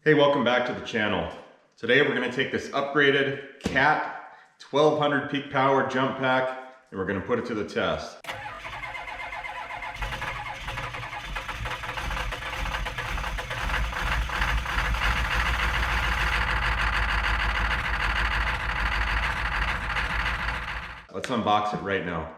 Hey, welcome back to the channel. Today we're going to take this upgraded CAT 1200 peak power jump pack and we're going to put it to the test. Let's unbox it right now.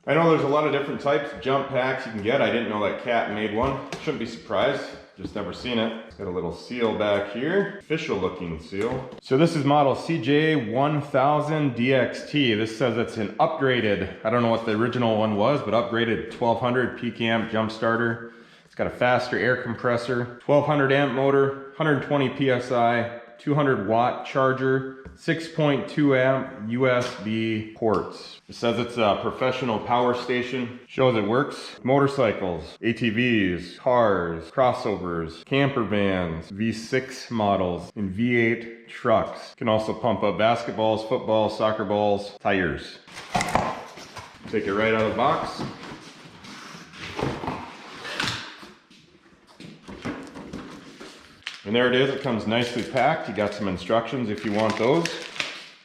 I know there's a lot of different types of jump packs you can get. I didn't know that CAT made one. Shouldn't be surprised. Just never seen it. It's got a little seal back here. Official looking seal. So this is model CJ1000DXT. This says it's an upgraded, I don't know what the original one was, but upgraded 1200 peak amp jump starter. It's got a faster air compressor, 1200 amp motor, 120 PSI, 200 watt charger, 6.2 amp USB ports. It says it's a professional power station. Shows it works. Motorcycles, ATVs, cars, crossovers, camper vans, V6 models, and V8 trucks. Can also pump up basketballs, footballs, soccer balls, tires. Take it right out of the box. And there it is, it comes nicely packed. You got some instructions if you want those.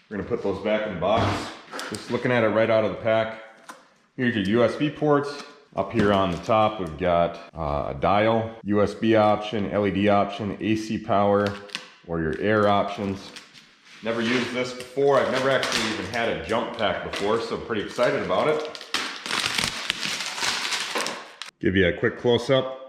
We're gonna put those back in the box. Just looking at it right out of the pack. Here's your USB ports. Up here on the top, we've got a dial, USB option, LED option, AC power, or your air options. Never used this before. I've never actually even had a jump pack before, so I'm pretty excited about it. Give you a quick close-up.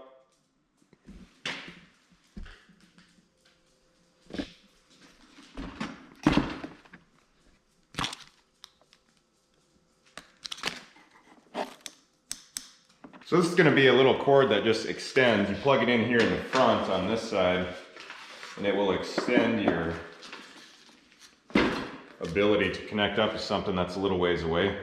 So this is going to be a little cord that just extends. You plug it in here in the front on this side, and it will extend your ability to connect up to something that's a little ways away.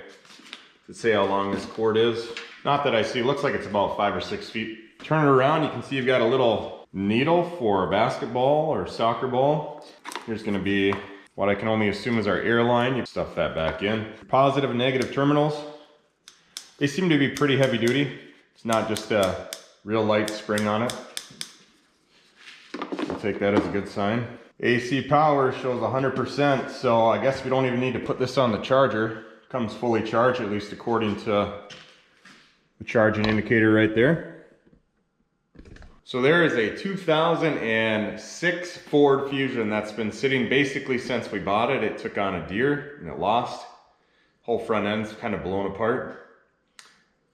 To say how long this cord is. Not that I see, it looks like it's about 5 or 6 feet. Turn it around, you can see you've got a little needle for a basketball or soccer ball. Here's going to be what I can only assume is our air line. You stuff that back in. Positive and negative terminals. They seem to be pretty heavy duty. It's not just a real light spring on it. I'll take that as a good sign. AC power shows 100%, so I guess we don't even need to put this on the charger. It comes fully charged, at least according to the charging indicator right there. So there is a 2006 Ford Fusion that's been sitting basically since we bought it. It took on a deer and it lost. Whole front end's kind of blown apart.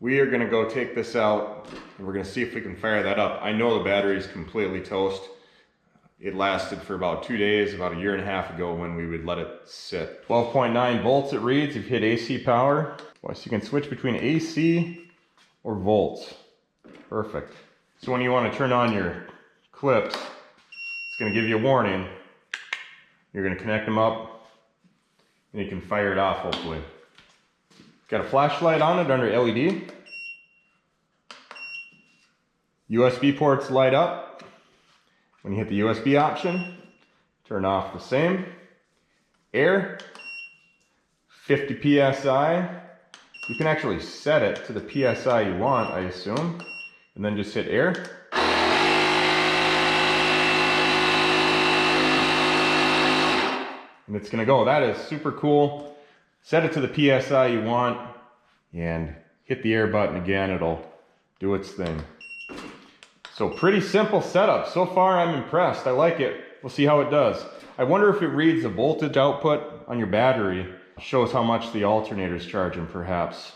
We are going to go take this out and we're going to see if we can fire that up. I know the battery is completely toast. It lasted for about 2 days, about 1.5 years ago when we would let it sit. 12.9 volts it reads if you hit AC power. So you can switch between AC or volts. Perfect. So when you want to turn on your clips, it's going to give you a warning. You're going to connect them up and you can fire it off hopefully. Got a flashlight on it under LED. USB ports light up. When you hit the USB option, turn off the same. Air, 50 PSI. You can actually set it to the PSI you want, I assume. And then just hit air. And it's gonna go. That is super cool. Set it to the PSI you want and hit the air button again, it'll do its thing. So pretty simple setup. So far I'm impressed, I like it. We'll see how it does. I wonder if it reads the voltage output on your battery. Shows how much the alternator's charging perhaps.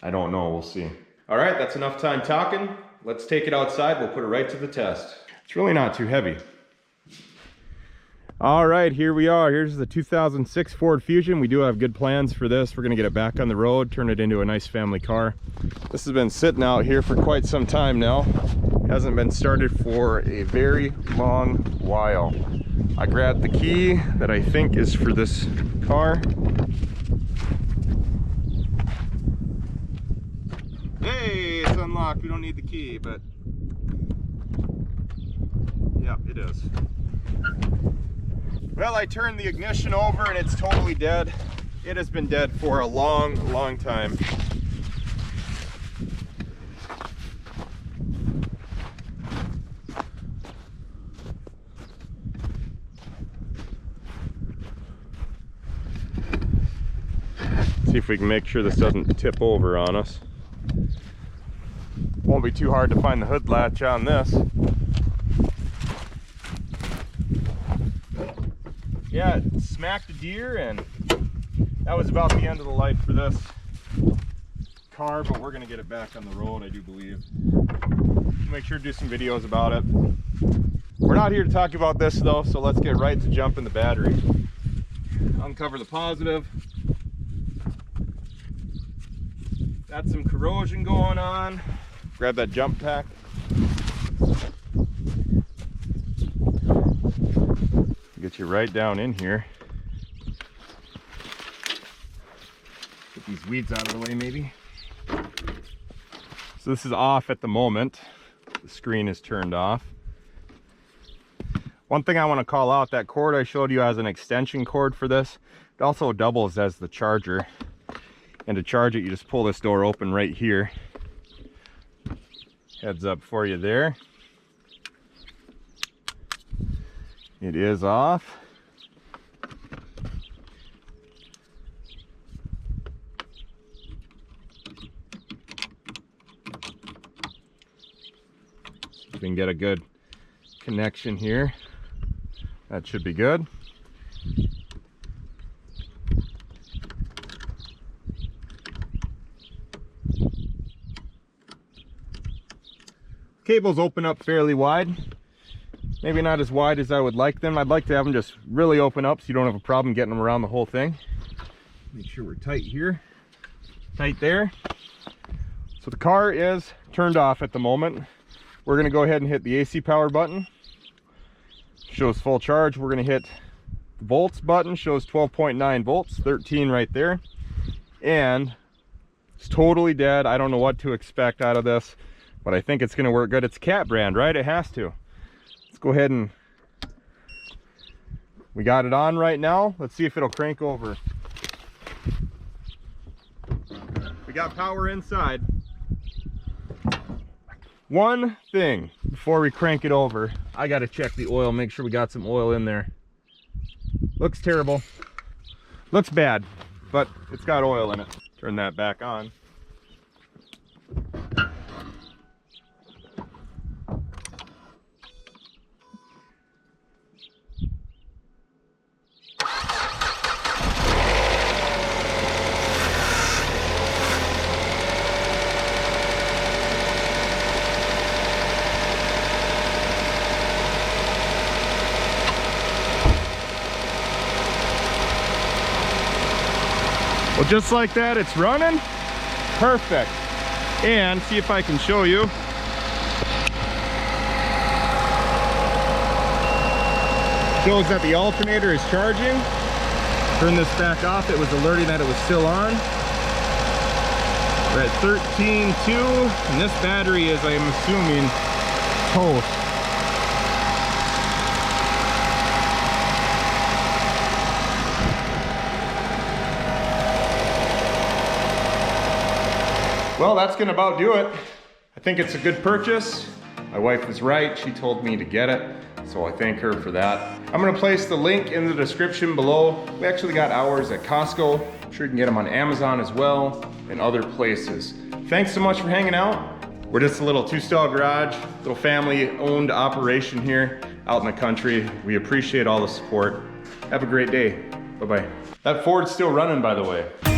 I don't know, we'll see. All right, that's enough time talking. Let's take it outside, we'll put it right to the test. It's really not too heavy. All right, here we are. Here's the 2006 Ford Fusion. We do have good plans for this. We're gonna get it back on the road, turn it into a nice family car. This has been sitting out here for quite some time now. Hasn't been started for a very long while. I grabbed the key that I think is for this car. Hey, it's unlocked. We don't need the key, but yeah, it is. Well, I turned the ignition over and it's totally dead. It has been dead for a long, long time. See if we can make sure this doesn't tip over on us. Won't be too hard to find the hood latch on this. Yeah, it smacked a deer, and that was about the end of the life for this car, but we're gonna get it back on the road, I do believe. Make sure to do some videos about it. We're not here to talk about this though, so let's get right to jumping the battery. Uncover the positive. Got some corrosion going on. Grab that jump pack. Get you right down in here. Get these weeds out of the way maybe. So this is off at the moment. The screen is turned off. One thing I want to call out, that cord I showed you as an extension cord for this, it also doubles as the charger. And to charge it, you just pull this door open right here. Heads up for you there. It is off. We can get a good connection here. That should be good. Cables open up fairly wide. Maybe not as wide as I would like them. I'd like to have them just really open up so you don't have a problem getting them around the whole thing. Make sure we're tight here. Tight there. So the car is turned off at the moment. We're going to go ahead and hit the AC power button. Shows full charge. We're going to hit the volts button. Shows 12.9 volts, 13 right there. And it's totally dead. I don't know what to expect out of this, but I think it's going to work good. It's a Cat brand, right? It has to. Let's go ahead and we got it on right now. Let's see if it'll crank over. We got power inside. One thing before we crank it over, I got to check the oil, make sure we got some oil in there. Looks terrible. Looks bad, but it's got oil in it. Turn that back on. Well, just like that, it's running perfect. And see if I can show you. Shows that the alternator is charging. Turn this back off. It was alerting that it was still on. We're at 13.2, and this battery is, I'm assuming, toast. Well, that's gonna about do it. I think it's a good purchase. My wife was right, she told me to get it, so I thank her for that. I'm gonna place the link in the description below. We actually got ours at Costco. I'm sure you can get them on Amazon as well and other places. Thanks so much for hanging out. We're just a little two-stall garage, little family-owned operation here out in the country. We appreciate all the support. Have a great day. Bye-bye. That Ford's still running, by the way.